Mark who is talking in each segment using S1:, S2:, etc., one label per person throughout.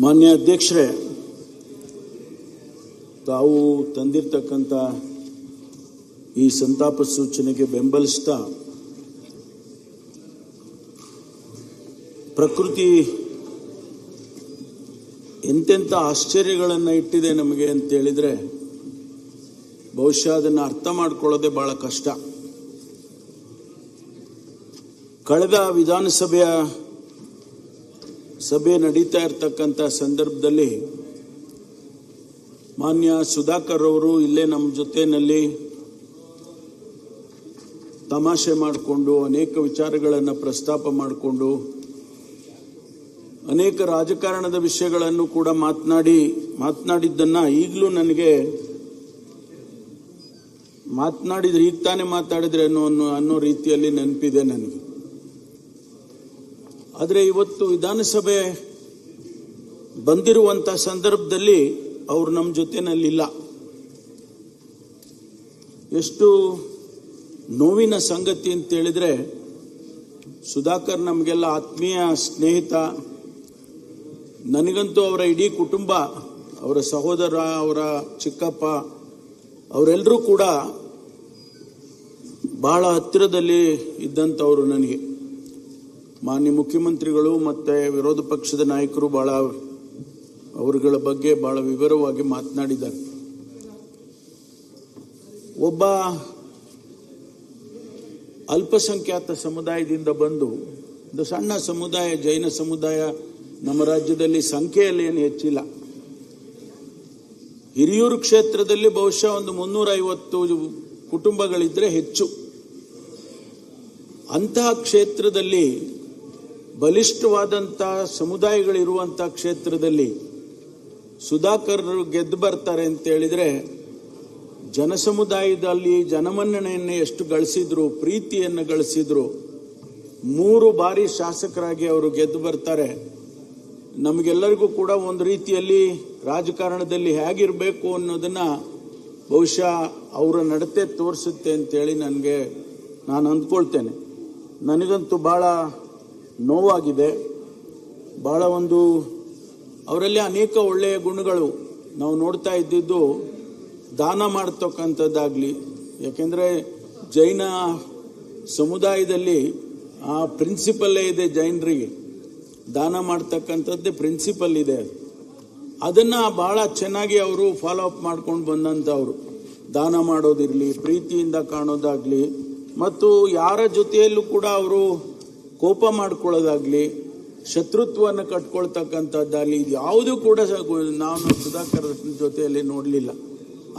S1: ಮಾನ್ಯ ಅಧ್ಯಕ್ಷರೇ, ತಾವು ತಂದಿರತಕ್ಕಂಥ ಈ ಸಂತಾಪ ಸೂಚನೆಗೆ ಬೆಂಬಲಿಸ್ತಾ ಪ್ರಕೃತಿ ಎಂತೆಂಥ ಆಶ್ಚರ್ಯಗಳನ್ನು ಇಟ್ಟಿದೆ ನಮಗೆ ಅಂತ ಹೇಳಿದ್ರೆ ಬಹುಶಃ ಅದನ್ನು ಅರ್ಥ ಮಾಡ್ಕೊಳ್ಳೋದೇ ಬಹಳ ಕಷ್ಟ. ಕಳೆದ ವಿಧಾನಸಭೆಯ ಸಭೆ ನಡೀತಾ ಇರತಕ್ಕಂಥ ಸಂದರ್ಭದಲ್ಲಿ ಮಾನ್ಯ ಸುಧಾಕರ್ ಅವರು ಇಲ್ಲೇ ನಮ್ಮ ಜೊತೆಯಲ್ಲಿ ತಮಾಷೆ ಮಾಡಿಕೊಂಡು ಅನೇಕ ವಿಚಾರಗಳನ್ನು ಪ್ರಸ್ತಾಪ ಮಾಡಿಕೊಂಡು ಅನೇಕ ರಾಜಕಾರಣದ ವಿಷಯಗಳನ್ನು ಕೂಡ ಮಾತನಾಡಿದ್ದನ್ನು ಈಗಲೂ ನನಗೆ ಮಾತನಾಡಿದ್ರೆ ಈಗ ತಾನೇ ಮಾತಾಡಿದ್ರೆ ಅನ್ನೋ ರೀತಿಯಲ್ಲಿ ನೆನಪಿದೆ ನನಗೆ. ಆದರೆ ಇವತ್ತು ವಿಧಾನಸಭೆ ಬಂದಿರುವಂಥ ಸಂದರ್ಭದಲ್ಲಿ ಅವರು ನಮ್ಮ ಜೊತೆನಲ್ಲಿಲ್ಲ. ಎಷ್ಟು ನೋವಿನ ಸಂಗತಿ ಅಂತ ಹೇಳಿದ್ರೆ, ಸುಧಾಕರ್ ನಮಗೆಲ್ಲ ಆತ್ಮೀಯ ಸ್ನೇಹಿತ. ನನಗಂತೂ ಅವರ ಇಡೀ ಕುಟುಂಬ, ಅವರ ಸಹೋದರ, ಅವರ ಚಿಕ್ಕಪ್ಪ, ಅವರೆಲ್ಲರೂ ಕೂಡ ಬಹಳ ಹತ್ತಿರದಲ್ಲಿ ಇದ್ದಂಥವರು ನನಗೆ. ಮಾನ್ಯ ಮುಖ್ಯಮಂತ್ರಿಗಳು ಮತ್ತು ವಿರೋಧ ಪಕ್ಷದ ನಾಯಕರು ಬಹಳ ಅವರುಗಳ ಬಗ್ಗೆ ಬಹಳ ವಿವರವಾಗಿ ಮಾತನಾಡಿದ್ದಾರೆ. ಒಬ್ಬ ಅಲ್ಪಸಂಖ್ಯಾತ ಸಮುದಾಯದಿಂದ ಬಂದು ಒಂದು ಸಣ್ಣ ಸಮುದಾಯ, ಜೈನ ಸಮುದಾಯ ನಮ್ಮ ರಾಜ್ಯದಲ್ಲಿ ಸಂಖ್ಯೆಯಲ್ಲಿ ಏನು ಹೆಚ್ಚಿಲ್ಲ. ಹಿರಿಯೂರು ಕ್ಷೇತ್ರದಲ್ಲಿ ಬಹುಶಃ ಒಂದು 350 ಕುಟುಂಬಗಳಿದ್ರೆ ಹೆಚ್ಚು. ಅಂತಹ ಕ್ಷೇತ್ರದಲ್ಲಿ, ಬಲಿಷ್ಠವಾದಂಥ ಸಮುದಾಯಗಳಿರುವಂಥ ಕ್ಷೇತ್ರದಲ್ಲಿ ಸುಧಾಕರ್ ಗೆದ್ದು ಬರ್ತಾರೆ ಅಂತ ಹೇಳಿದ್ರೆ, ಜನಸಮುದಾಯದಲ್ಲಿ ಜನಮನ್ನಣೆಯನ್ನು ಎಷ್ಟು ಗಳಿಸಿದ್ರು, ಪ್ರೀತಿಯನ್ನು ಗಳಿಸಿದ್ರು. 3 ಬಾರಿ ಶಾಸಕರಾಗಿ ಅವರು ಗೆದ್ದು ಬರ್ತಾರೆ. ನಮಗೆಲ್ಲರಿಗೂ ಕೂಡ ಒಂದು ರೀತಿಯಲ್ಲಿ ರಾಜಕಾರಣದಲ್ಲಿ ಹೇಗಿರಬೇಕು ಅನ್ನೋದನ್ನ ಬಹುಶಃ ಅವರ ನಡತೆ ತೋರಿಸುತ್ತೆ ಅಂತೇಳಿ ನಾನು ಅಂದ್ಕೊಳ್ತೇನೆ. ನನಗಂತೂ ಬಹಳ ನೋವಾಗಿದೆ. ಬಹಳ ಅವರಲ್ಲಿ ಅನೇಕ ಒಳ್ಳೆಯ ಗುಣಗಳು ನಾವು ನೋಡ್ತಾ ಇದ್ದಿದ್ದು. ದಾನ ಮಾಡ್ತಕ್ಕಂಥದ್ದಾಗಲಿ, ಯಾಕೆಂದರೆ ಜೈನ ಸಮುದಾಯದಲ್ಲಿ ಆ ಪ್ರಿನ್ಸಿಪಲ್ಲೇ ಇದೆ. ಜೈನರಿಗೆ ದಾನ ಮಾಡ್ತಕ್ಕಂಥದ್ದೇ ಪ್ರಿನ್ಸಿಪಲ್ ಇದೆ. ಅದನ್ನು ಬಹಳ ಚೆನ್ನಾಗಿ ಅವರು ಫಾಲೋ ಅಪ್ ಮಾಡ್ಕೊಂಡು ಬಂದಂಥವ್ರು. ದಾನ ಮಾಡೋದಿರಲಿ, ಪ್ರೀತಿಯಿಂದ ಕಾಣೋದಾಗಲಿ, ಮತ್ತು ಯಾರ ಜೊತೆಯಲ್ಲೂ ಕೂಡ ಅವರು ಕೋಪ ಮಾಡ್ಕೊಳ್ಳೋದಾಗಲಿ, ಶತ್ರುತ್ವವನ್ನು ಕಟ್ಕೊಳ್ತಕ್ಕಂಥದ್ದಾಗಲಿ, ಇದು ಯಾವುದೂ ಕೂಡ ನಾನು ಸುಧಾಕರ್ ಜೊತೆಯಲ್ಲಿ ನೋಡಲಿಲ್ಲ.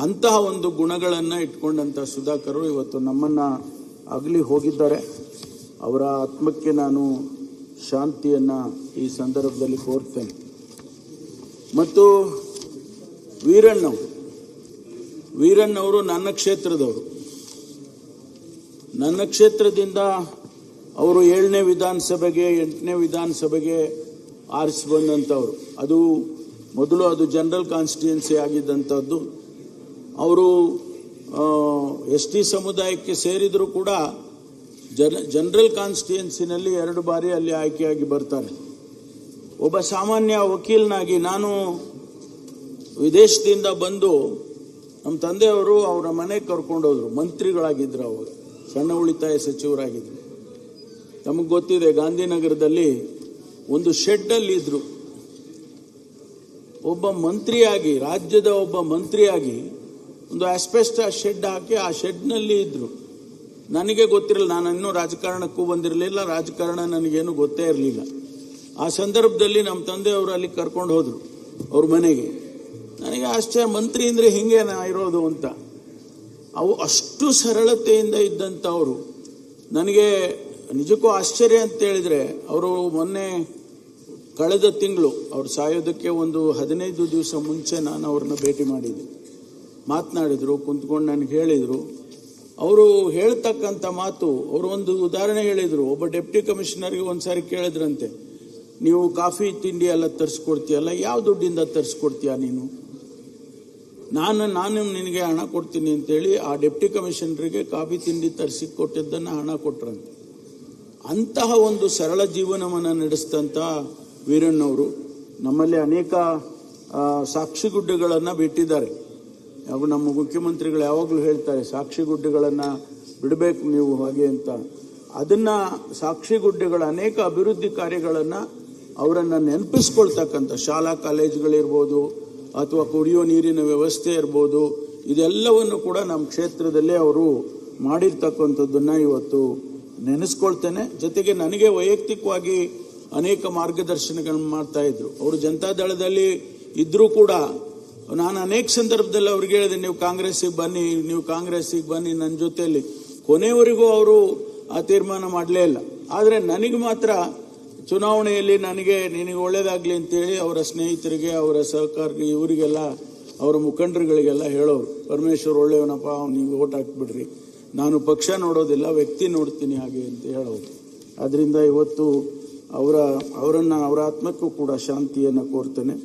S1: ಅಂತಹ ಒಂದು ಗುಣಗಳನ್ನು ಇಟ್ಕೊಂಡಂಥ ಸುಧಾಕರ್ ಇವತ್ತು ನಮ್ಮನ್ನು ಅಗಲಿ ಹೋಗಿದ್ದಾರೆ. ಅವರ ಆತ್ಮಕ್ಕೆ ನಾನು ಶಾಂತಿಯನ್ನು ಈ ಸಂದರ್ಭದಲ್ಲಿ ಕೋರ್ತೇನೆ. ಮತ್ತು ವೀರಣ್ಣವರು ನನ್ನ ಕ್ಷೇತ್ರದವರು. ನನ್ನ ಕ್ಷೇತ್ರದಿಂದ ಅವರು 7ನೇ ವಿಧಾನಸಭೆಗೆ 8ನೇ ವಿಧಾನಸಭೆಗೆ ಆರಿಸಿ ಬಂದಂಥವ್ರು. ಮೊದಲು ಅದು ಜನರಲ್ ಕಾನ್ಸ್ಟಿಟ್ಯೂನ್ಸಿ ಆಗಿದ್ದಂಥದ್ದು. ಅವರು ST ಸಮುದಾಯಕ್ಕೆ ಸೇರಿದರೂ ಕೂಡ ಜನರಲ್ ಕಾನ್ಸ್ಟಿಟ್ಯೂನ್ಸಿನಲ್ಲಿ 2 ಬಾರಿ ಅಲ್ಲಿ ಆಯ್ಕೆಯಾಗಿ ಬರ್ತಾರೆ. ಒಬ್ಬ ಸಾಮಾನ್ಯ ವಕೀಲನಾಗಿ ನಾನು ವಿದೇಶದಿಂದ ಬಂದು ನಮ್ಮ ತಂದೆಯವರು ಅವರ ಮನೆಗೆ ಕರ್ಕೊಂಡೋದ್ರು. ಮಂತ್ರಿಗಳಾಗಿದ್ದರು, ಅವಾಗ ಸಣ್ಣ ಉಳಿತಾಯ ಸಚಿವರಾಗಿದ್ದರು. ನಮಗೆ ಗೊತ್ತಿದೆ, ಗಾಂಧಿನಗರದಲ್ಲಿ ಒಂದು ಶೆಡ್ಡಲ್ಲಿ ಇದ್ರು. ಒಬ್ಬ ಮಂತ್ರಿಯಾಗಿ, ರಾಜ್ಯದ ಒಬ್ಬ ಮಂತ್ರಿಯಾಗಿ ಒಂದು ಆಸ್ಬೆಸ್ಟಾಸ್ ಶೆಡ್ ಹಾಕಿ ಆ ಶೆಡ್ನಲ್ಲಿ ಇದ್ರು. ನನಗೆ ಗೊತ್ತಿರಲಿಲ್ಲ, ನಾನು ಇನ್ನೂ ರಾಜಕಾರಣಕ್ಕೂ ಬಂದಿರಲಿಲ್ಲ, ರಾಜಕಾರಣ ನನಗೇನು ಗೊತ್ತೇ ಇರಲಿಲ್ಲ. ಆ ಸಂದರ್ಭದಲ್ಲಿ ನಮ್ಮ ತಂದೆಯವರು ಅಲ್ಲಿ ಕರ್ಕೊಂಡು ಹೋದರು ಅವ್ರ ಮನೆಗೆ. ನನಗೆ ಆಶ್ಚರ್ಯ, ಮಂತ್ರಿ ಅಂದರೆ ಹಿಂಗೆ ಇರೋದು ಅಂತ. ಅವು ಅಷ್ಟು ಸರಳತೆಯಿಂದ ಇದ್ದಂಥವರು. ನನಗೆ ನಿಜಕ್ಕೂ ಆಶ್ಚರ್ಯ ಅಂತ ಹೇಳಿದರೆ, ಅವರು ಕಳೆದ ತಿಂಗಳು ಅವ್ರು ಸಾಯೋದಕ್ಕೆ ಒಂದು 15 ದಿವಸ ಮುಂಚೆ ನಾನು ಅವ್ರನ್ನ ಭೇಟಿ ಮಾಡಿದ್ದೆ. ಮಾತನಾಡಿದರು, ಕುಂತ್ಕೊಂಡು ನನಗೆ ಹೇಳಿದರು. ಅವರು ಹೇಳ್ತಕ್ಕಂಥ ಮಾತು, ಅವರು ಒಂದು ಉದಾಹರಣೆ ಹೇಳಿದರು. ಒಬ್ಬ ಡೆಪ್ಟಿ ಕಮಿಷನರ್ಗೆ ಒಂದ್ಸಾರಿ ಕೇಳಿದ್ರಂತೆ, ನೀವು ಕಾಫಿ ತಿಂಡಿ ಎಲ್ಲ ತರಿಸ್ಕೊಡ್ತೀಯಲ್ಲ, ಯಾವ ದುಡ್ಡಿಂದ ತರಿಸ್ಕೊಡ್ತೀಯ ನೀನು? ನಾನು ನಿನಗೆ ಹಣ ಕೊಡ್ತೀನಿ ಅಂತೇಳಿ ಆ ಡೆಪ್ಟಿ ಕಮಿಷನರಿಗೆ ಕಾಫಿ ತಿಂಡಿ ತರಿಸಿ ಕೊಟ್ಟಿದ್ದನ್ನು ಹಣ ಕೊಟ್ರಂತೆ. ಅಂತಹ ಒಂದು ಸರಳ ಜೀವನವನ್ನು ನಡೆಸಿದಂಥ ವೀರಣ್ಣವರು ನಮ್ಮಲ್ಲಿ ಅನೇಕ ಸಾಕ್ಷಿಗುಡ್ಡೆಗಳನ್ನು ಬಿಟ್ಟಿದ್ದಾರೆ. ನಮ್ಮ ಮುಖ್ಯಮಂತ್ರಿಗಳು ಯಾವಾಗಲೂ ಹೇಳ್ತಾರೆ ಸಾಕ್ಷಿಗುಡ್ಡೆಗಳನ್ನು ಬಿಡಬೇಕು ನೀವು ಹಾಗೆ ಅಂತ. ಅದನ್ನ ಸಾಕ್ಷಿಗುಡ್ಡೆಗಳ ಅನೇಕ ಅಭಿವೃದ್ಧಿ ಕಾರ್ಯಗಳನ್ನು ಅವರನ್ನು ನೆನಪಿಸ್ಕೊಳ್ತಕ್ಕಂಥ ಶಾಲಾ ಕಾಲೇಜುಗಳಿರ್ಬೋದು ಅಥವಾ ಕುಡಿಯೋ ನೀರಿನ ವ್ಯವಸ್ಥೆ ಇರ್ಬೋದು, ಇದೆಲ್ಲವನ್ನು ಕೂಡ ನಮ್ಮ ಕ್ಷೇತ್ರದಲ್ಲೇ ಅವರು ಮಾಡಿರ್ತಕ್ಕಂಥದ್ದನ್ನು ಇವತ್ತು ನೆನೆಸ್ಕೊಳ್ತೇನೆ. ಜೊತೆಗೆ ನನಗೆ ವೈಯಕ್ತಿಕವಾಗಿ ಅನೇಕ ಮಾರ್ಗದರ್ಶನಗಳನ್ನು ಮಾಡ್ತಾ ಇದ್ರು. ಅವರು ಜನತಾದಳದಲ್ಲಿ ಇದ್ರೂ ಕೂಡ ನಾನು ಅನೇಕ ಸಂದರ್ಭದಲ್ಲಿ ಅವ್ರಿಗೆ ಹೇಳಿದೆ, ನೀವು ಕಾಂಗ್ರೆಸ್ಸಿಗೆ ಬನ್ನಿ ನನ್ನ ಜೊತೆಯಲ್ಲಿ. ಕೊನೆಯವರೆಗೂ ಅವರು ಆ ತೀರ್ಮಾನ ಮಾಡಲೇ ಇಲ್ಲ. ಆದರೆ ನನಗೆ ಮಾತ್ರ ಚುನಾವಣೆಯಲ್ಲಿ ನಿನಗೆ ಒಳ್ಳೇದಾಗಲಿ ಅಂತೇಳಿ ಅವರ ಸ್ನೇಹಿತರಿಗೆ, ಅವರ ಸಹಕಾರಿಗೆ, ಇವರಿಗೆಲ್ಲ, ಅವರ ಮುಖಂಡರುಗಳಿಗೆಲ್ಲ ಹೇಳೋರು, ಪರಮೇಶ್ವರ್ ಒಳ್ಳೆಯವನಪ್ಪ, ನೀವು ಓಟ್ ಹಾಕ್ಬಿಡ್ರಿ, ನಾನು ಪಕ್ಷ ನೋಡೋದಿಲ್ಲ, ವ್ಯಕ್ತಿ ನೋಡ್ತೀನಿ ಹಾಗೆ ಅಂತ ಹೇಳೋರು. ಅದರಿಂದ ಇವತ್ತು ಅವರ ಆತ್ಮಕ್ಕೂ ಕೂಡ ಶಾಂತಿಯನ್ನು ಕೋರ್ತೇನೆ.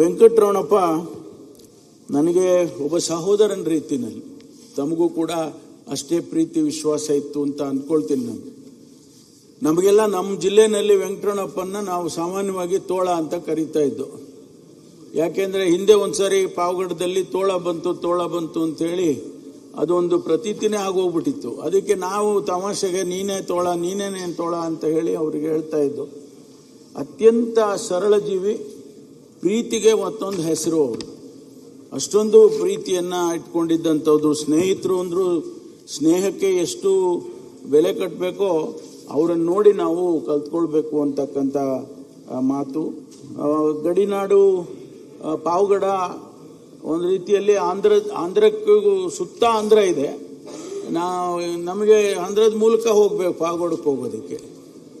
S1: ವೆಂಕಟರಮಣಪ್ಪ ನನಗೆ ಒಬ್ಬ ಸಹೋದರನ ರೀತಿಯಲ್ಲಿ, ತಮಗೂ ಕೂಡ ಅಷ್ಟೇ ಪ್ರೀತಿ ವಿಶ್ವಾಸ ಇತ್ತು ಅಂತ ಅಂದ್ಕೊಳ್ತೀನಿ. ನಮಗೆಲ್ಲ ನಮ್ಮ ಜಿಲ್ಲೆಯಲ್ಲಿ ವೆಂಕಟರಮಣಪ್ಪನ ನಾವು ಸಾಮಾನ್ಯವಾಗಿ ತೋಳ ಅಂತ ಕರೀತಾ ಇದ್ದು. ಯಾಕೆಂದ್ರೆ ಹಿಂದೆ ಒಂದ್ಸರಿ ಪಾವಗಡದಲ್ಲಿ ತೋಳ ಬಂತು ಅಂತೇಳಿ ಅದೊಂದು ಪ್ರತೀತಿನೇ ಆಗೋಗ್ಬಿಟ್ಟಿತ್ತು. ಅದಕ್ಕೆ ನಾವು ತಮಾಷೆಗೆ ನೀನೇ ತೋಳ ಅಂತ ಹೇಳಿ ಅವರಿಗೆ ಹೇಳ್ತಾ ಇದ್ದು. ಅತ್ಯಂತ ಸರಳ ಜೀವಿ, ಪ್ರೀತಿಗೆ ಮತ್ತೊಂದು ಹೆಸರು. ಅವರು ಅಷ್ಟೊಂದು ಪ್ರೀತಿಯನ್ನ ಇಟ್ಕೊಂಡಿದ್ದಂಥದ್ದು. ಸ್ನೇಹಿತರು ಅಂದ್ರು ಸ್ನೇಹಕ್ಕೆ ಎಷ್ಟು ಬೆಲೆ ಕಟ್ಟಬೇಕೋ ಅವರನ್ನು ನೋಡಿ ನಾವು ಕಲ್ತ್ಕೊಳ್ಬೇಕು ಅಂತಕ್ಕಂಥ ಮಾತು. ಗಡಿನಾಡು ಪಾವಗಡ ಒಂದು ರೀತಿಯಲ್ಲಿ ಆಂಧ್ರಕ್ಕೂ ಸುತ್ತ ಆಂಧ್ರ ಇದೆ. ನಮಗೆ ಆಂಧ್ರದ ಮೂಲಕ ಹೋಗ್ಬೇಕು ಪಾವಗಡಕ್ಕೆ ಹೋಗೋದಕ್ಕೆ.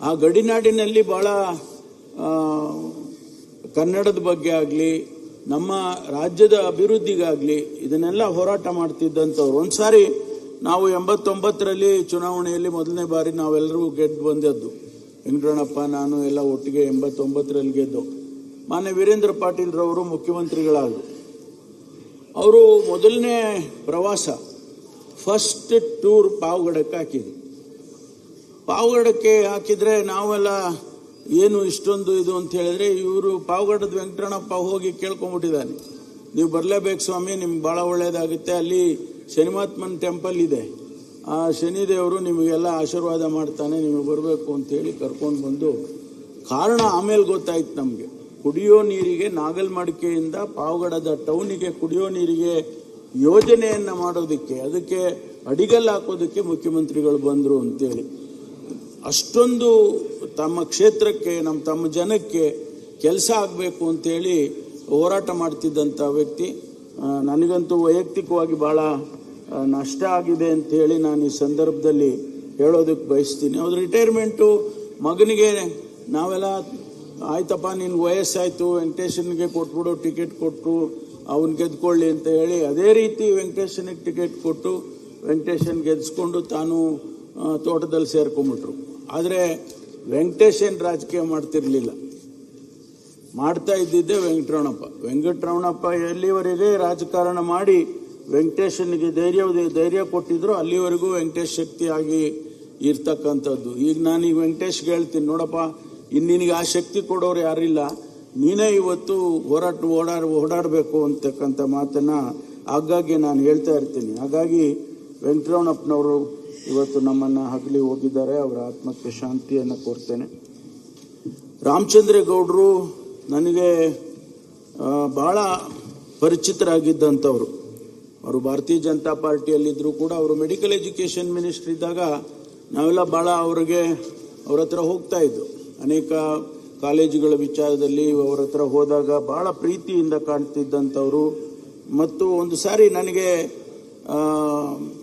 S1: ಆ ಗಡಿನಾಡಿನಲ್ಲಿ ಬಹಳ ಕನ್ನಡದ ಬಗ್ಗೆ ಆಗಲಿ, ನಮ್ಮ ರಾಜ್ಯದ ಅಭಿವೃದ್ಧಿಗಾಗಲಿ ಇದನ್ನೆಲ್ಲ ಹೋರಾಟ ಮಾಡ್ತಿದ್ದಂಥವ್ರು. ಒಂದ್ಸಾರಿ ನಾವು 89ರಲ್ಲಿ ಚುನಾವಣೆಯಲ್ಲಿ ಮೊದಲನೇ ಬಾರಿ ನಾವೆಲ್ಲರೂ ಗೆದ್ದು ಬಂದದ್ದು. ವೆಂಕಟರಮಣಪ್ಪ ನಾನು ಎಲ್ಲ ಒಟ್ಟಿಗೆ 89ರಲ್ಲಿ ಗೆದ್ದು. ಮಾನ್ಯ ವೀರೇಂದ್ರ ಪಾಟೀಲ್ರವರು ಮುಖ್ಯಮಂತ್ರಿಗಳಾದರು. ಅವರು ಮೊದಲನೇ ಪ್ರವಾಸ ಫಸ್ಟ್ ಟೂರ್ ಪಾವಗಡಕ್ಕೆ ಹಾಕಿದ್ರು. ಪಾವಗಡಕ್ಕೆ ಹಾಕಿದ್ರೆ ನಾವೆಲ್ಲ ಏನು ಇಷ್ಟೊಂದು ಇದು ಅಂತ ಹೇಳಿದ್ರೆ, ಇವರು ಪಾವಗಡದ ವೆಂಕಟರಮಣಪ್ಪ ಹೋಗಿ ಕೇಳ್ಕೊಂಡ್ಬಿಟ್ಟಿದ್ದಾನೆ, ನೀವು ಬರಲೇಬೇಕು ಸ್ವಾಮಿ, ನಿಮ್ಗೆ ಭಾಳ ಒಳ್ಳೇದಾಗುತ್ತೆ, ಅಲ್ಲಿ ಶನಿಮಾತ್ಮನ್ ಟೆಂಪಲ್ ಇದೆ, ಆ ಶನಿದೇವರು ನಿಮಗೆಲ್ಲ ಆಶೀರ್ವಾದ ಮಾಡ್ತಾನೆ, ನೀವು ಬರಬೇಕು ಅಂತೇಳಿ ಕರ್ಕೊಂಡು ಬಂದು. ಕಾರಣ ಆಮೇಲೆ ಗೊತ್ತಾಯ್ತು ನಮಗೆ, ಕುಡಿಯೋ ನೀರಿಗೆ ನಾಗಲ್ಮಡಿಕೆಯಿಂದ ಪಾವಗಡದ ಟೌನಿಗೆ ಕುಡಿಯೋ ನೀರಿಗೆ ಯೋಜನೆಯನ್ನು ಮಾಡೋದಕ್ಕೆ, ಅದಕ್ಕೆ ಅಡಿಗಲ್ಲು ಹಾಕೋದಕ್ಕೆ ಮುಖ್ಯಮಂತ್ರಿಗಳು ಬಂದರು ಅಂತೇಳಿ. ಅಷ್ಟೊಂದು ತಮ್ಮ ಕ್ಷೇತ್ರಕ್ಕೆ, ತಮ್ಮ ಜನಕ್ಕೆ ಕೆಲಸ ಆಗಬೇಕು ಅಂತೇಳಿ ಹೋರಾಟ ಮಾಡ್ತಿದ್ದಂಥ ವ್ಯಕ್ತಿ. ನನಗಂತೂ ವೈಯಕ್ತಿಕವಾಗಿ ಭಾಳ ನಷ್ಟ ಆಗಿದೆ ಅಂತೇಳಿ ನಾನು ಈ ಸಂದರ್ಭದಲ್ಲಿ ಹೇಳೋದಕ್ಕೆ ಬಯಸ್ತೀನಿ. ಅವ್ರ ರಿಟೈರ್ಮೆಂಟು ಮಗನಿಗೆ ನಾವೆಲ್ಲ ಆಯ್ತಪ್ಪ ನಿನ್ಗೆ ವಯಸ್ಸಾಯಿತು, ವೆಂಕಟೇಶನ್ಗೆ ಕೊಟ್ಬಿಡು, ಟಿಕೆಟ್ ಕೊಟ್ಟು ಅವನು ಗೆದ್ಕೊಳ್ಳಿ ಅಂತ ಹೇಳಿ ಅದೇ ರೀತಿ ವೆಂಕಟೇಶನಿಗೆ ಟಿಕೆಟ್ ಕೊಟ್ಟು ವೆಂಕಟೇಶನ್ ಗೆದ್ಸ್ಕೊಂಡು ತಾನು ತೋಟದಲ್ಲಿ ಸೇರ್ಕೊಂಡ್ಬಿಟ್ರು. ಆದರೆ ವೆಂಕಟೇಶನ್ ರಾಜಕೀಯ ಮಾಡ್ತಿರ್ಲಿಲ್ಲ, ಮಾಡ್ತಾ ಇದ್ದಿದ್ದೆ ವೆಂಕಟರಮಣಪ್ಪ ಎಲ್ಲಿವರೆಗೆ ರಾಜಕಾರಣ ಮಾಡಿ ವೆಂಕಟೇಶನ್ಗೆ ಧೈರ್ಯ ಕೊಟ್ಟಿದ್ರು ಅಲ್ಲಿವರೆಗೂ ವೆಂಕಟೇಶ್ ಶಕ್ತಿಯಾಗಿ ಇರ್ತಕ್ಕಂಥದ್ದು. ಈಗ ನಾನೀಗ ವೆಂಕಟೇಶ್ಗೆ ಹೇಳ್ತೀನಿ, ನೋಡಪ್ಪ ನಿನಗೆ ಆ ಶಕ್ತಿ ಕೊಡೋರು ಯಾರಿಲ್ಲ, ನೀನೇ ಇವತ್ತು ಓಡಾಡಬೇಕು ಅಂತಕ್ಕಂಥ ಮಾತನ್ನ ಆಗಾಗ್ಗೆ ನಾನು ಹೇಳ್ತಾ ಇರ್ತೀನಿ. ಹಾಗಾಗಿ ವೆಂಕಟರಮಣಪ್ಪನವರು ಇವತ್ತು ನಮ್ಮನ್ನು ಹಗಲಿ ಹೋಗಿದ್ದಾರೆ, ಅವರ ಆತ್ಮಕ್ಕೆ ಶಾಂತಿಯನ್ನು ಕೋರ್ತೇನೆ. ರಾಮಚಂದ್ರೇಗೌಡರು ನನಗೆ ಬಹಳ ಪರಿಚಿತರಾಗಿದ್ದಂಥವ್ರು. ಅವರು ಭಾರತೀಯ ಜನತಾ ಪಾರ್ಟಿಯಲ್ಲಿದ್ದರೂ ಕೂಡ ಅವರು ಮೆಡಿಕಲ್ ಎಜುಕೇಷನ್ ಮಿನಿಸ್ಟರ್ ಇದ್ದಾಗ ನಾವೆಲ್ಲ ಭಾಳ ಅವ್ರ ಹತ್ರ ಹೋಗ್ತಾ ಇದ್ದು. ಅನೇಕ ಕಾಲೇಜುಗಳ ವಿಚಾರದಲ್ಲಿ ಅವರ ಹತ್ರ ಹೋದಾಗ ಭಾಳ ಪ್ರೀತಿಯಿಂದ ಕಾಣ್ತಿದ್ದಂಥವ್ರು. ಮತ್ತು ಒಂದು ಸಾರಿ ನನಗೆ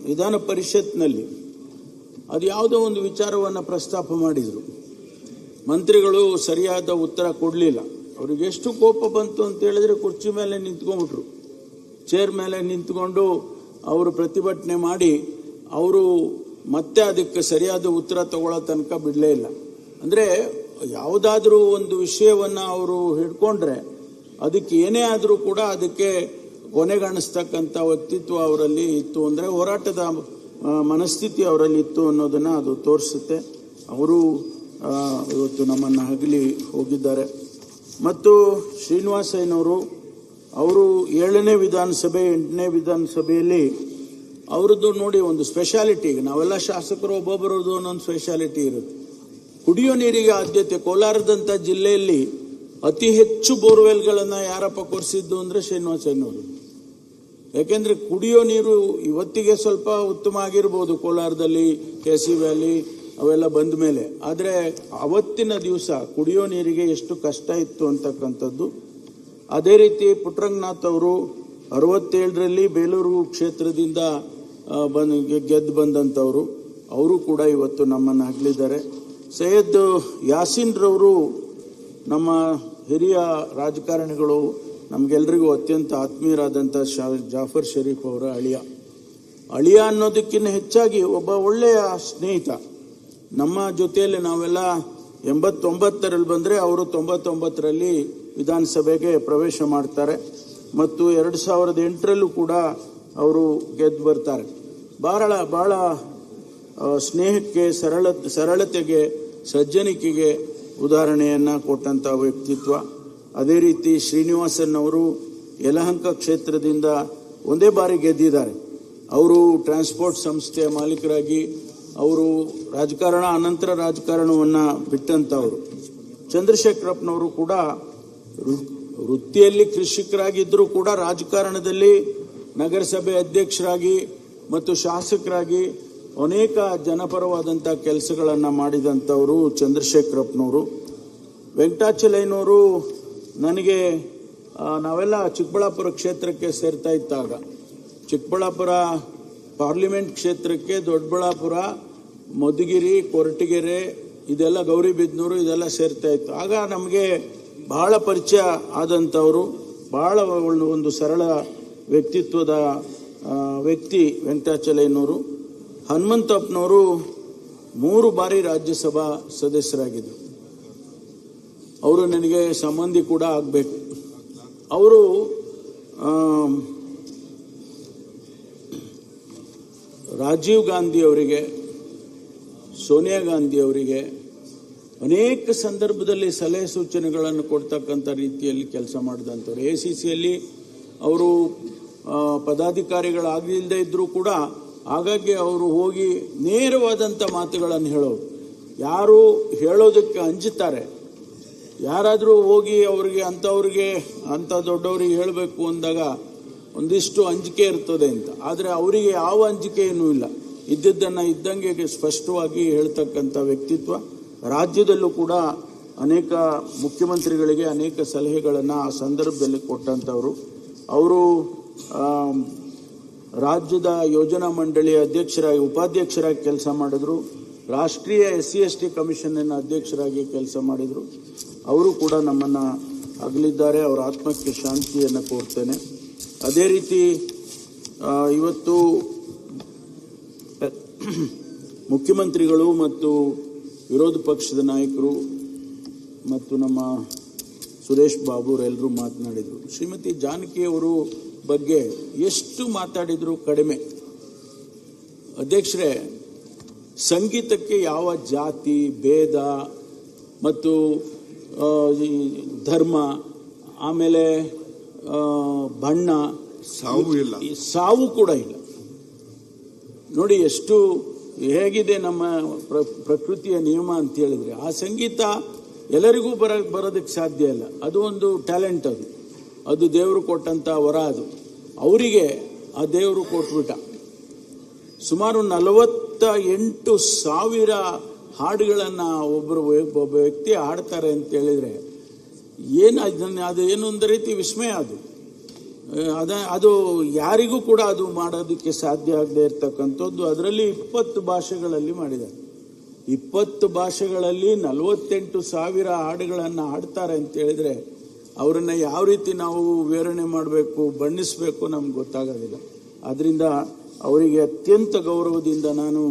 S1: ವಿಧಾನ ಪರಿಷತ್ನಲ್ಲಿ ಅದು ಯಾವುದೋ ಒಂದು ವಿಚಾರವನ್ನು ಪ್ರಸ್ತಾಪ ಮಾಡಿದರು. ಮಂತ್ರಿಗಳು ಸರಿಯಾದ ಉತ್ತರ ಕೊಡಲಿಲ್ಲ. ಅವ್ರಿಗೆ ಎಷ್ಟು ಕೋಪ ಬಂತು ಅಂತ ಹೇಳಿದ್ರೆ ಕುರ್ಚಿ ಮೇಲೆ ನಿಂತ್ಕೊಂಡ್ಬಿಟ್ರು, ಚೇರ್ ಮೇಲೆ ನಿಂತ್ಕೊಂಡು ಅವರು ಪ್ರತಿಭಟನೆ ಮಾಡಿ ಅವರು ಮತ್ತೆ ಅದಕ್ಕೆ ಸರಿಯಾದ ಉತ್ತರ ತಗೊಳ್ಳೋ ತನಕ ಬಿಡಲೇ ಇಲ್ಲ. ಅಂದರೆ ಯಾವುದಾದ್ರೂ ಒಂದು ವಿಷಯವನ್ನು ಅವರು ಹಿಡ್ಕೊಂಡ್ರೆ ಅದಕ್ಕೆ ಏನೇ ಆದರೂ ಕೂಡ ಅದಕ್ಕೆ ಕೊನೆಗಾಣಿಸ್ತಕ್ಕಂಥ ವ್ಯಕ್ತಿತ್ವ ಅವರಲ್ಲಿ ಇತ್ತು, ಅಂದರೆ ಹೋರಾಟದ ಮನಸ್ಥಿತಿ ಅವರಲ್ಲಿ ಇತ್ತು ಅನ್ನೋದನ್ನು ಅದು ತೋರಿಸುತ್ತೆ. ಅವರು ಇವತ್ತು ನಮ್ಮನ್ನು ಹಗಲಿ ಹೋಗಿದ್ದಾರೆ. ಮತ್ತು ಶ್ರೀನಿವಾಸಯ್ಯನವರು ಅವರು 7ನೇ ವಿಧಾನಸಭೆ 8ನೇ ವಿಧಾನಸಭೆಯಲ್ಲಿ ಅವ್ರದ್ದು ನೋಡಿ ಒಂದು ಸ್ಪೆಷಾಲಿಟಿ. ಈಗ ನಾವೆಲ್ಲ ಶಾಸಕರು ಒಬ್ಬೊಬ್ಬರದ್ದು ಒಂದೊಂದು ಸ್ಪೆಷಾಲಿಟಿ ಇರುತ್ತೆ. ಕುಡಿಯೋ ನೀರಿಗೆ ಆದ್ಯತೆ. ಕೋಲಾರದಂಥ ಜಿಲ್ಲೆಯಲ್ಲಿ ಅತಿ ಹೆಚ್ಚು ಬೋರ್ವೆಲ್ಗಳನ್ನು ಯಾರಪ್ಪ ಕೊರೆಸಿದ್ದು ಅಂದರೆ ಶ್ರೀನಿವಾಸಯ್ಯನವರು. ಯಾಕೆಂದ್ರೆ ಕುಡಿಯೋ ನೀರು ಇವತ್ತಿಗೆ ಸ್ವಲ್ಪ ಉತ್ತಮ ಆಗಿರ್ಬೋದು ಕೋಲಾರದಲ್ಲಿ, ಕೆಸಿ ವ್ಯಾಲಿ ಅವೆಲ್ಲ ಬಂದ ಮೇಲೆ. ಆದರೆ ಅವತ್ತಿನ ದಿವಸ ಕುಡಿಯೋ ನೀರಿಗೆ ಎಷ್ಟು ಕಷ್ಟ ಇತ್ತು ಅಂತಕ್ಕಂಥದ್ದು. ಅದೇ ರೀತಿ ಪುಟ್ಟರಂಗನಾಥ್ ಅವರು 67ರಲ್ಲಿ ಬೇಲೂರು ಕ್ಷೇತ್ರದಿಂದ ಗೆದ್ದು ಬಂದಂಥವರು. ಅವರು ಕೂಡ ಇವತ್ತು ನಮ್ಮನ್ನು ಅಗಲಿದ್ದಾರೆ. ಸೈಯದ್ ಯಾಸೀನ್ರವರು ನಮ್ಮ ಹಿರಿಯ ರಾಜಕಾರಣಿಗಳು, ನಮಗೆಲ್ಲರಿಗೂ ಅತ್ಯಂತ ಆತ್ಮೀಯರಾದಂಥ ಜಾಫರ್ ಶರೀಫ್ ಅವರ ಅಳಿಯ ಅನ್ನೋದಕ್ಕಿಂತ ಹೆಚ್ಚಾಗಿ ಒಬ್ಬ ಒಳ್ಳೆಯ ಸ್ನೇಹಿತ. ನಮ್ಮ ಜೊತೆಯಲ್ಲಿ ನಾವೆಲ್ಲ 89ರಲ್ಲಿ ಬಂದರೆ ಅವರು 99ರಲ್ಲಿ ವಿಧಾನಸಭೆಗೆ ಪ್ರವೇಶ ಮಾಡ್ತಾರೆ ಮತ್ತು 2008ರಲ್ಲೂ ಕೂಡ ಅವರು ಗೆದ್ದು ಬರ್ತಾರೆ. ಬಹಳ ಸ್ನೇಹಕ್ಕೆ, ಸರಳತೆಗೆ, ಸಜ್ಜನಿಕೆಗೆ ಉದಾಹರಣೆಯನ್ನು ಕೊಟ್ಟಂಥ ವ್ಯಕ್ತಿತ್ವ. ಅದೇ ರೀತಿ ಶ್ರೀನಿವಾಸನ್ ಅವರು ಯಲಹಂಕ ಕ್ಷೇತ್ರದಿಂದ ಒಂದೇ ಬಾರಿ ಗೆದ್ದಿದ್ದಾರೆ. ಅವರು ಟ್ರಾನ್ಸ್ಪೋರ್ಟ್ ಸಂಸ್ಥೆಯ ಮಾಲೀಕರಾಗಿ ಅವರು ರಾಜಕಾರಣ, ಅನಂತರ ರಾಜಕಾರಣವನ್ನು ಬಿಟ್ಟಂಥವರು. ಚಂದ್ರಶೇಖರಪ್ಪನವರು ಕೂಡ ವೃತ್ತಿಯಲ್ಲಿ ಕೃಷಿಕರಾಗಿದ್ದರೂ ಕೂಡ ರಾಜಕಾರಣದಲ್ಲಿ ನಗರಸಭೆ ಅಧ್ಯಕ್ಷರಾಗಿ ಮತ್ತು ಶಾಸಕರಾಗಿ ಅನೇಕ ಜನಪರವಾದಂಥ ಕೆಲಸಗಳನ್ನು ಮಾಡಿದಂಥವರು ಚಂದ್ರಶೇಖರಪ್ಪನವರು. ವೆಂಕಟಾಚಲಯ್ಯನವರು ನನಗೆ ನಾವೆಲ್ಲ ಚಿಕ್ಕಬಳ್ಳಾಪುರ ಕ್ಷೇತ್ರಕ್ಕೆ ಸೇರ್ತಾ ಇದ್ದಾಗ, ಚಿಕ್ಕಬಳ್ಳಾಪುರ ಪಾರ್ಲಿಮೆಂಟ್ ಕ್ಷೇತ್ರಕ್ಕೆ ದೊಡ್ಡಬಳ್ಳಾಪುರ, ಮಧುಗಿರಿ, ಕೊರಟಗೆರೆ, ಇದೆಲ್ಲ ಗೌರಿಬಿದನೂರು ಇದೆಲ್ಲ ಸೇರ್ತಾ ಇತ್ತು. ಆಗ ನಮಗೆ ಬಹಳ ಪರಿಚಯ ಆದಂಥವರು, ಬಹಳ ಒಂದು ಸರಳ ವ್ಯಕ್ತಿತ್ವದ ವ್ಯಕ್ತಿ ವೆಂಕಟಾಚಲಯ್ಯನವರು. ಹನುಮಂತಪ್ಪನವರು 3 ಬಾರಿ ರಾಜ್ಯಸಭಾ ಸದಸ್ಯರಾಗಿದ್ದರು. ಅವರು ನನಗೆ ಸಂಬಂಧಿ ಕೂಡ ಆಗಬೇಕು. ಅವರು ರಾಜೀವ್ ಗಾಂಧಿ ಅವರಿಗೆ, ಸೋನಿಯಾ ಗಾಂಧಿ ಅವರಿಗೆ ಅನೇಕ ಸಂದರ್ಭದಲ್ಲಿ ಸಲಹೆ ಸೂಚನೆಗಳನ್ನು ಕೊಡ್ತಕ್ಕಂಥ ರೀತಿಯಲ್ಲಿ ಕೆಲಸ ಮಾಡಿದಂಥವ್ರು. ACCಯಲ್ಲಿ ಅವರು ಪದಾಧಿಕಾರಿಗಳಾಗಲಿಲ್ಲದೆ ಇದ್ದರೂ ಕೂಡ ಹಾಗಾಗಿ ಅವರು ಹೋಗಿ ನೇರವಾದಂಥ ಮಾತುಗಳನ್ನು ಹೇಳೋರು. ಯಾರು ಹೇಳೋದಕ್ಕೆ ಅಂಜುತ್ತಾರೆ, ಯಾರಾದರೂ ಹೋಗಿ ಅವರಿಗೆ ಅಂಥ ದೊಡ್ಡವರಿಗೆ ಹೇಳಬೇಕು ಅಂದಾಗ ಒಂದಿಷ್ಟು ಅಂಜಿಕೆ ಇರ್ತದೆ ಅಂತ. ಆದರೆ ಅವರಿಗೆ ಯಾವ ಅಂಜಿಕೆಯೂ ಇಲ್ಲ, ಇದ್ದದ್ದನ್ನು ಇದ್ದಂಗೆ ಸ್ಪಷ್ಟವಾಗಿ ಹೇಳ್ತಕ್ಕಂಥ ವ್ಯಕ್ತಿತ್ವ. ರಾಜ್ಯದಲ್ಲೂ ಕೂಡ ಅನೇಕ ಮುಖ್ಯಮಂತ್ರಿಗಳಿಗೆ ಅನೇಕ ಸಲಹೆಗಳನ್ನು ಆ ಸಂದರ್ಭದಲ್ಲಿ ಕೊಟ್ಟಂಥವರು. ಅವರು ರಾಜ್ಯದ ಯೋಜನಾ ಮಂಡಳಿಯ ಉಪಾಧ್ಯಕ್ಷರಾಗಿ ಕೆಲಸ ಮಾಡಿದ್ರು. ರಾಷ್ಟ್ರೀಯ SC/ST ಕಮಿಷನ್ನ ಅಧ್ಯಕ್ಷರಾಗಿ ಕೆಲಸ ಮಾಡಿದರು. ಅವರು ಕೂಡ ನಮ್ಮನ್ನು ಅಗಲಿದ್ದಾರೆ. ಅವರ ಆತ್ಮಕ್ಕೆ ಶಾಂತಿಯನ್ನು ಕೋರ್ತೇನೆ. ಅದೇ ರೀತಿ ಇವತ್ತು ಮುಖ್ಯಮಂತ್ರಿಗಳು ಮತ್ತು ವಿರೋಧ ಪಕ್ಷದ ನಾಯಕರು ಮತ್ತು ನಮ್ಮ ಸುರೇಶ್ ಬಾಬುರೆಲ್ಲರೂ ಮಾತನಾಡಿದರು. ಶ್ರೀಮತಿ ಜಾನಕಿಯವರು ಬಗ್ಗೆ ಎಷ್ಟು ಮಾತಾಡಿದ್ರು ಕಡಿಮೆ. ಅಧ್ಯಕ್ಷರೇ, ಸಂಗೀತಕ್ಕೆ ಯಾವ ಜಾತಿ, ಭೇದ ಮತ್ತು ಧರ್ಮ, ಆಮೇಲೆ ಬಣ್ಣ, ಸಾವು ಕೂಡ ಇಲ್ಲ. ನೋಡಿ ಎಷ್ಟು ಹೇಗಿದೆ ನಮ್ಮ ಪ್ರಕೃತಿಯ ನಿಯಮ ಅಂತ ಹೇಳಿದ್ರೆ, ಆ ಸಂಗೀತ ಎಲ್ಲರಿಗೂ ಬರೋದಕ್ಕೆ ಸಾಧ್ಯ ಇಲ್ಲ. ಅದು ಒಂದು ಟ್ಯಾಲೆಂಟ್, ಅದು ದೇವರು ಕೊಟ್ಟಂಥ ವರ. ಅದು ಅವರಿಗೆ ಆ ದೇವರು ಕೊಟ್ಬಿಟ್ಟ. ಸುಮಾರು 48,000 ಹಾಡುಗಳನ್ನು ಒಬ್ಬ ವ್ಯಕ್ತಿ ಹಾಡ್ತಾರೆ ಅಂತ ಹೇಳಿದ್ರೆ ಅದು ಏನು ಒಂದು ರೀತಿ ವಿಸ್ಮಯ. ಅದು ಯಾರಿಗೂ ಕೂಡ ಅದು ಮಾಡೋದಕ್ಕೆ ಸಾಧ್ಯ ಆಗದೆ ಇರ್ತಕ್ಕಂಥದ್ದು. ಅದರಲ್ಲಿ 20 ಭಾಷೆಗಳಲ್ಲಿ ಮಾಡಿದ್ದಾರೆ. 20 ಭಾಷೆಗಳಲ್ಲಿ 48,000 ಹಾಡುಗಳನ್ನು ಹಾಡ್ತಾರೆ ಅಂತ ಹೇಳಿದ್ರೆ ಅವರನ್ನು ಯಾವ ರೀತಿ ನಾವು ವಿವರಣೆ ಮಾಡಬೇಕು, ಬಣ್ಣಿಸಬೇಕು ನಮ್ಗೆ ಗೊತ್ತಾಗೋದಿಲ್ಲ. ಆದ್ದರಿಂದ ಅವರಿಗೆ ಅತ್ಯಂತ ಗೌರವದಿಂದ ನಾನು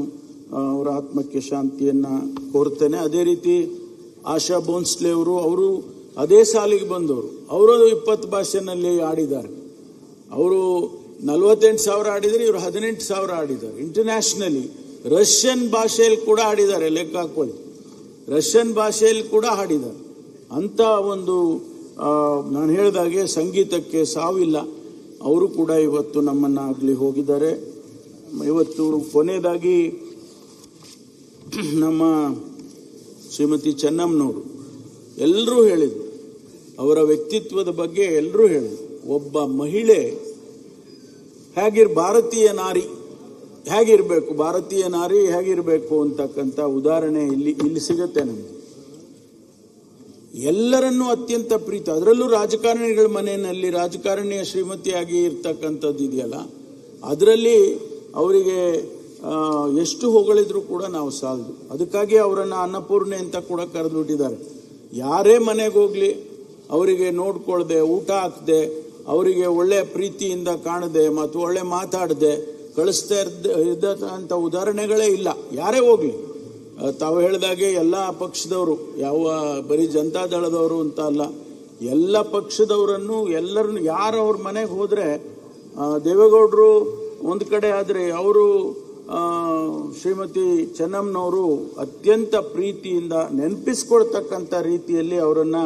S1: ಅವರ ಆತ್ಮಕ್ಕೆ ಶಾಂತಿಯನ್ನು ಕೋರ್ತೇನೆ. ಅದೇ ರೀತಿ ಆಶಾ ಭೋನ್ಸ್ಲೆ ಅವರು ಅದೇ ಸಾಲಿಗೆ ಬಂದವರು. ಅವರು 20 ಭಾಷೆನಲ್ಲಿ ಆಡಿದ್ದಾರೆ. ಅವರು 48,000 ಆಡಿದರೆ, ಇವರು 18,000 ಆಡಿದ್ದಾರೆ. ಇಂಟರ್ನ್ಯಾಷನಲಿ ರಷ್ಯನ್ ಭಾಷೆಯಲ್ಲಿ ಕೂಡ ಆಡಿದ್ದಾರೆ. ಲೆಕ್ಕ ಹಾಕೊಳ್ಳಿ, ರಷ್ಯನ್ ಭಾಷೆಯಲ್ಲಿ ಕೂಡ ಹಾಡಿದ್ದಾರೆ. ಅಂಥ ಒಂದು ನಾನು ಹೇಳಿದಾಗೆ ಸಂಗೀತಕ್ಕೆ ಸಾವಿಲ್ಲ. ಅವರು ಕೂಡ ಇವತ್ತು ನಮ್ಮನ್ನಾಗಲಿ ಹೋಗಿದ್ದಾರೆ. ಇವತ್ತು ಕೊನೆಯದಾಗಿ ನಮ್ಮ ಶ್ರೀಮತಿ ಚೆನ್ನಮ್ಮನವರು ಎಲ್ಲರೂ ಹೇಳಿದರು, ಅವರ ವ್ಯಕ್ತಿತ್ವದ ಬಗ್ಗೆ ಎಲ್ಲರೂ ಹೇಳಿದರು. ಒಬ್ಬ ಮಹಿಳೆ ಭಾರತೀಯ ನಾರಿ ಹೇಗಿರಬೇಕು, ಭಾರತೀಯ ನಾರಿ ಹೇಗಿರಬೇಕು ಅಂತಕ್ಕಂಥ ಉದಾಹರಣೆ ಇಲ್ಲಿ ಸಿಗುತ್ತೆ ನಮಗೆ. ಎಲ್ಲರನ್ನೂ ಅತ್ಯಂತ ಪ್ರೀತಿ, ಅದರಲ್ಲೂ ರಾಜಕಾರಣಿಗಳ ಮನೆಯಲ್ಲಿ ರಾಜಕಾರಣಿಯ ಶ್ರೀಮತಿಯಾಗಿ ಇರ್ತಕ್ಕಂಥದ್ದು ಇದೆಯಲ್ಲ, ಅದರಲ್ಲಿ ಅವರಿಗೆ ಎಷ್ಟು ಹೊಗಳಿದ್ರು ಕೂಡ ನಾವು ಸಾಲದು. ಅದಕ್ಕಾಗಿ ಅವರನ್ನು ಅನ್ನಪೂರ್ಣೆ ಅಂತ ಕೂಡ ಕರೆದುಬಿಟ್ಟಿದ್ದಾರೆ. ಯಾರೇ ಮನೆಗೆ ಹೋಗ್ಲಿ ಅವರಿಗೆ ನೋಡ್ಕೊಳ್ದೆ, ಊಟ ಹಾಕದೆ, ಅವರಿಗೆ ಒಳ್ಳೆ ಪ್ರೀತಿಯಿಂದ ಕಾಣದೆ ಮತ್ತು ಒಳ್ಳೆ ಮಾತಾಡದೆ ಕಳಿಸ್ತಾ ಇದ್ದಂಥ ಉದಾಹರಣೆಗಳೇ ಇಲ್ಲ. ಯಾರೇ ಹೋಗ್ಲಿ, ತಾವು ಹೇಳಿದಾಗೆ ಎಲ್ಲ ಪಕ್ಷದವರು, ಯಾವ ಬರೀ ಜನತಾದಳದವರು ಅಂತ ಅಲ್ಲ, ಎಲ್ಲ ಪಕ್ಷದವರನ್ನು ಎಲ್ಲರನ್ನು ಯಾರು ಅವ್ರ ಮನೆಗೆ ಹೋದರೆ, ದೇವೇಗೌಡರು ಒಂದು ಕಡೆ ಆದರೆ ಅವರು ಶ್ರೀಮತಿ ಚೆನ್ನಮ್ಮನವರು ಅತ್ಯಂತ ಪ್ರೀತಿಯಿಂದ ನೆನಪಿಸ್ಕೊಳ್ತಕ್ಕಂಥ ರೀತಿಯಲ್ಲಿ ಅವರನ್ನು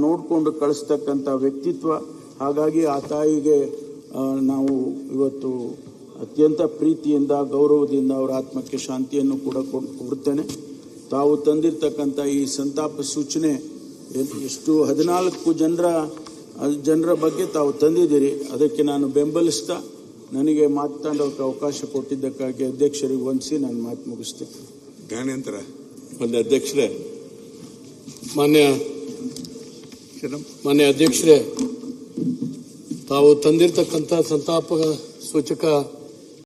S1: ನೋಡಿಕೊಂಡು ಕಳಿಸ್ತಕ್ಕಂಥ ವ್ಯಕ್ತಿತ್ವ. ಹಾಗಾಗಿ ಆ ತಾಯಿಗೆ ನಾವು ಇವತ್ತು ಅತ್ಯಂತ ಪ್ರೀತಿಯಿಂದ ಗೌರವದಿಂದ ಅವರ ಆತ್ಮಕ್ಕೆ ಶಾಂತಿಯನ್ನು ಕೂಡ ಕೊಡ್ತೇನೆ. ತಾವು ತಂದಿರ್ತಕ್ಕಂಥ ಈ ಸಂತಾಪ ಸೂಚನೆ ಎಷ್ಟು 14 ಜನರ ಬಗ್ಗೆ ತಾವು ತಂದಿದ್ದೀರಿ, ಅದಕ್ಕೆ ನಾನು ಬೆಂಬಲಿಸ್ತಾ ನನಗೆ ಮಾತನಾಡೋಕೆ ಅವಕಾಶ ಕೊಟ್ಟಿದ್ದಕ್ಕಾಗಿ ಅಧ್ಯಕ್ಷರಿಗೆ ವಂದಿಸಿ ನಾನು ಮಾತು ಮುಗಿಸ್ತೇನೆ.
S2: ಜ್ಞಾನೇಂದ್ರ
S3: ಅಧ್ಯಕ್ಷರೇ, ಮಾನ್ಯ ಅಧ್ಯಕ್ಷರೇ, ತಾವು ತಂದಿರತಕ್ಕಂಥ ಸಂತಾಪ ಸೂಚಕ